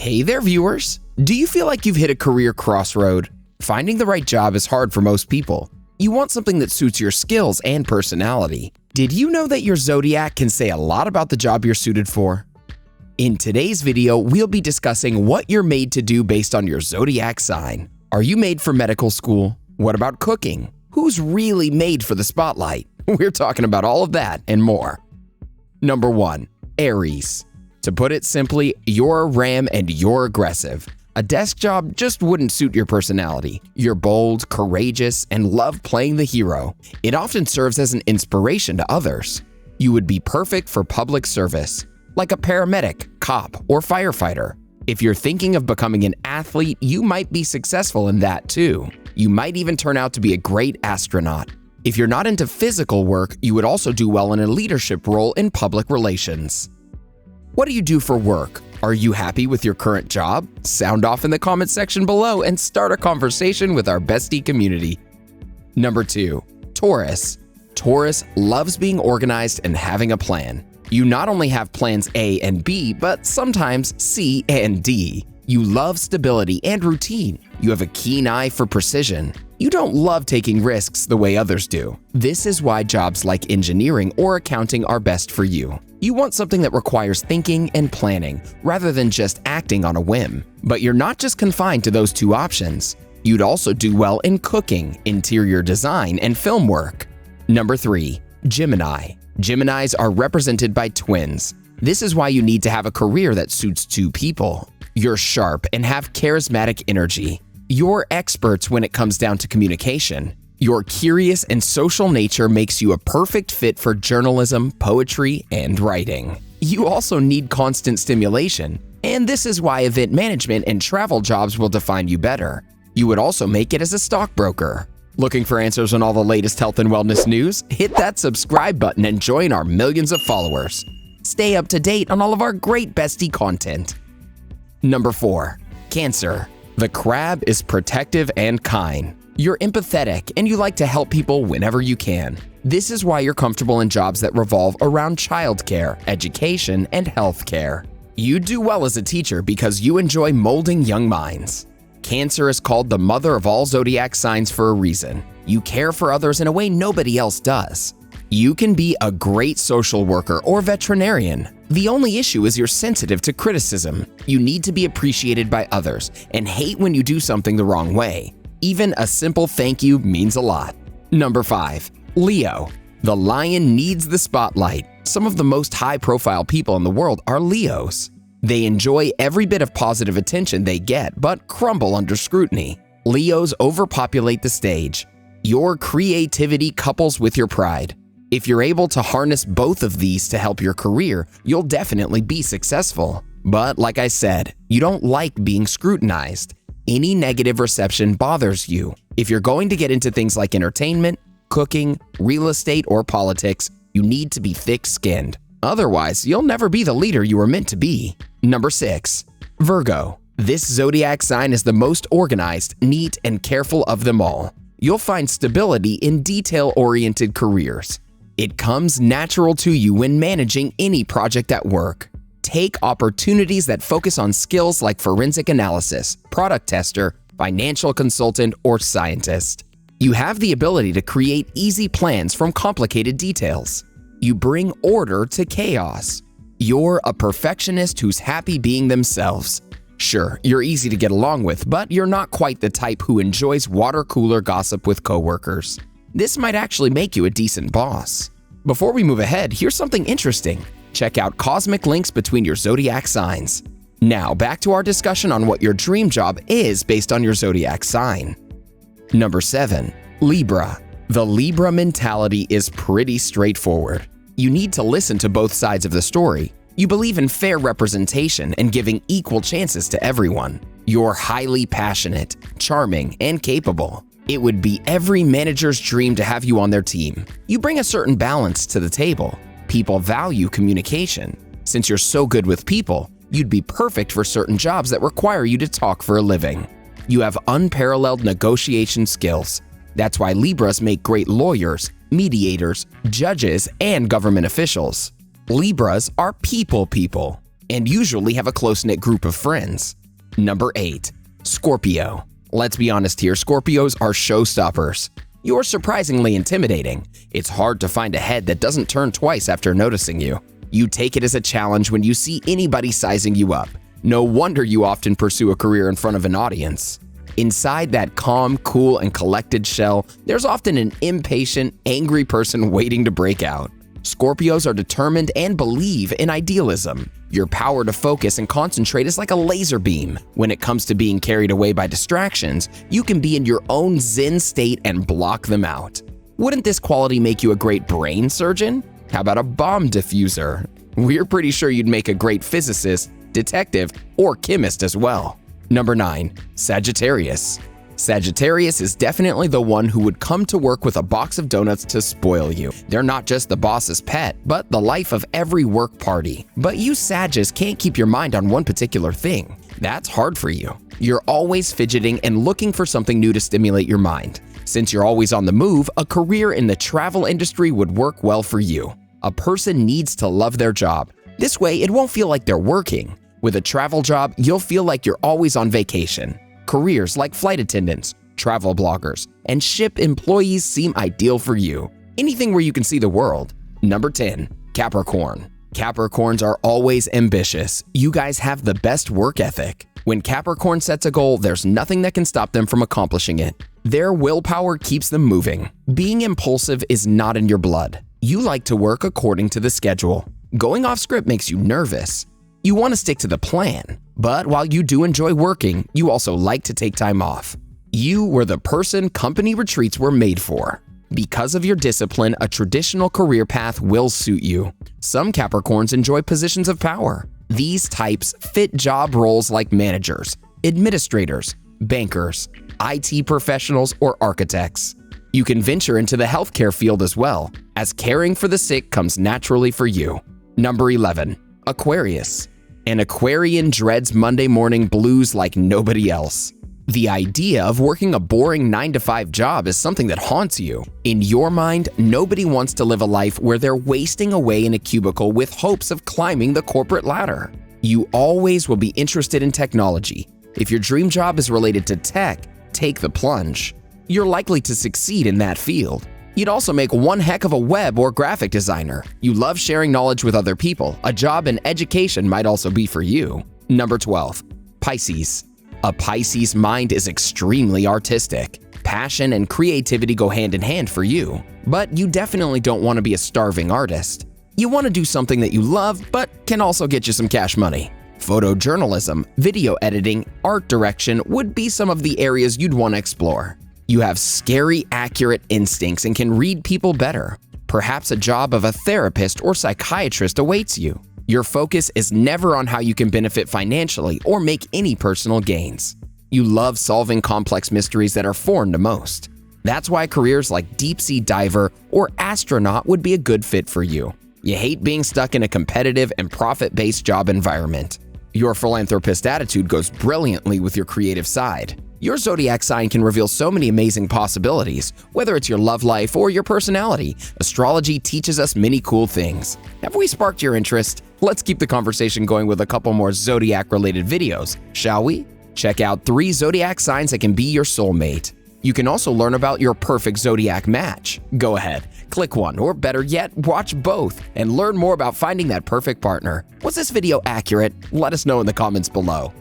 Hey there, viewers! Do you feel like you've hit a career crossroad? Finding the right job is hard for most people. You want something that suits your skills and personality. Did you know that your zodiac can say a lot about the job you're suited for? In today's video, we'll be discussing what you're made to do based on your zodiac sign. Are you made for medical school? What about cooking? Who's really made for the spotlight? We're talking about all of that and more. Number 1. Aries. To put it simply, you're a ram and you're aggressive. A desk job just wouldn't suit your personality. You're bold, courageous, and love playing the hero. It often serves as an inspiration to others. You would be perfect for public service, like a paramedic, cop, or firefighter. If you're thinking of becoming an athlete, you might be successful in that too. You might even turn out to be a great astronaut. If you're not into physical work, you would also do well in a leadership role in public relations. What do you do for work? Are you happy with your current job? Sound off in the comment section below and start a conversation with our Bestie community. Number 2. Taurus. Taurus loves being organized and having a plan. You not only have plans A and B, but sometimes C and D. You love stability and routine. You have a keen eye for precision. You don't love taking risks the way others do. This is why jobs like engineering or accounting are best for you. You want something that requires thinking and planning, rather than just acting on a whim. But you're not just confined to those two options. You'd also do well in cooking, interior design, and film work. Number 3. Gemini. Geminis are represented by twins. This is why you need to have a career that suits two people. You're sharp and have charismatic energy. You're experts when it comes down to communication. Your curious and social nature makes you a perfect fit for journalism, poetry, and writing. You also need constant stimulation, and this is why event management and travel jobs will define you better. You would also make it as a stockbroker. Looking for answers on all the latest health and wellness news? Hit that subscribe button and join our millions of followers. Stay up to date on all of our great Bestie content. Number 4. Cancer. The crab is protective and kind. You're empathetic and you like to help people whenever you can. This is why you're comfortable in jobs that revolve around childcare, education, and healthcare. You do well as a teacher because you enjoy molding young minds. Cancer is called the mother of all zodiac signs for a reason. You care for others in a way nobody else does. You can be a great social worker or veterinarian. The only issue is you're sensitive to criticism. You need to be appreciated by others and hate when you do something the wrong way. Even a simple thank you means a lot. Number 5. Leo. The lion needs the spotlight. Some of the most high-profile people in the world are Leos. They enjoy every bit of positive attention they get, but crumble under scrutiny. Leos overpopulate the stage. Your creativity couples with your pride. If you're able to harness both of these to help your career, you'll definitely be successful. But like I said, you don't like being scrutinized. Any negative reception bothers you. If you're going to get into things like entertainment, cooking, real estate, or politics, you need to be thick-skinned. Otherwise, you'll never be the leader you were meant to be. Number 6. Virgo. This zodiac sign is the most organized, neat, and careful of them all. You'll find stability in detail-oriented careers. It comes natural to you when managing any project at work. Take opportunities that focus on skills like forensic analysis, product tester, financial consultant, or scientist. You have the ability to create easy plans from complicated details. You bring order to chaos. You're a perfectionist who's happy being themselves. Sure, you're easy to get along with, but you're not quite the type who enjoys water cooler gossip with coworkers. This might actually make you a decent boss. Before we move ahead, here's something interesting. Check out cosmic links between your zodiac signs. Now, back to our discussion on what your dream job is based on your zodiac sign. Number 7. Libra. The Libra mentality is pretty straightforward. You need to listen to both sides of the story. You believe in fair representation and giving equal chances to everyone. You're highly passionate, charming, and capable. It would be every manager's dream to have you on their team. You bring a certain balance to the table. People value communication. Since you're so good with people, you'd be perfect for certain jobs that require you to talk for a living. You have unparalleled negotiation skills. That's why Libras make great lawyers, mediators, judges, and government officials. Libras are people. and usually have a close-knit group of friends. Number 8. Scorpio. Let's be honest here, Scorpios are showstoppers. You're surprisingly intimidating. It's hard to find a head that doesn't turn twice after noticing you. You take it as a challenge when you see anybody sizing you up. No wonder you often pursue a career in front of an audience. Inside that calm, cool, and collected shell, there's often an impatient, angry person waiting to break out. Scorpios are determined and believe in idealism. Your power to focus and concentrate is like a laser beam. When it comes to being carried away by distractions, you can be in your own zen state and block them out. Wouldn't this quality make you a great brain surgeon? How about a bomb diffuser? We're pretty sure you'd make a great physicist, detective, or chemist as well. Number 9. Sagittarius. Sagittarius is definitely the one who would come to work with a box of donuts to spoil you. They're not just the boss's pet, but the life of every work party. But you Sagittarius can't keep your mind on one particular thing. That's hard for you. You're always fidgeting and looking for something new to stimulate your mind. Since you're always on the move, a career in the travel industry would work well for you. A person needs to love their job. This way, it won't feel like they're working. With a travel job, you'll feel like you're always on vacation. Careers like flight attendants, travel bloggers, and ship employees seem ideal for you. Anything where you can see the world. Number 10. Capricorn. Capricorns are always ambitious. You guys have the best work ethic. When Capricorn sets a goal, there's nothing that can stop them from accomplishing it. Their willpower keeps them moving. Being impulsive is not in your blood. You like to work according to the schedule. Going off script makes you nervous. You want to stick to the plan, but while you do enjoy working, you also like to take time off. You were the person company retreats were made for. Because of your discipline, a traditional career path will suit you. Some Capricorns enjoy positions of power. These types fit job roles like managers, administrators, bankers, IT professionals, or architects. You can venture into the healthcare field as well, as caring for the sick comes naturally for you. Number 11. Aquarius. An Aquarian dreads Monday morning blues like nobody else. The idea of working a boring 9-to-5 job is something that haunts you. In your mind, nobody wants to live a life where they're wasting away in a cubicle with hopes of climbing the corporate ladder. You always will be interested in technology. If your dream job is related to tech, take the plunge. You're likely to succeed in that field. You'd also make one heck of a web or graphic designer. You love sharing knowledge with other people. A job in education might also be for you. Number 12. Pisces. A Pisces mind is extremely artistic. Passion and creativity go hand in hand for you. But you definitely don't want to be a starving artist. You want to do something that you love, but can also get you some cash money. Photojournalism, video editing, art direction would be some of the areas you'd want to explore. You have scary, accurate instincts and can read people better. Perhaps a job of a therapist or psychiatrist awaits you. Your focus is never on how you can benefit financially or make any personal gains. You love solving complex mysteries that are foreign to most. That's why careers like deep-sea diver or astronaut would be a good fit for you. You hate being stuck in a competitive and profit-based job environment. Your philanthropist attitude goes brilliantly with your creative side. Your zodiac sign can reveal so many amazing possibilities. Whether it's your love life or your personality, astrology teaches us many cool things. Have we sparked your interest? Let's keep the conversation going with a couple more zodiac-related videos, shall we? Check out 3 zodiac signs that can be your soulmate. You can also learn about your perfect zodiac match. Go ahead, click one, or better yet, watch both and learn more about finding that perfect partner. Was this video accurate? Let us know in the comments below.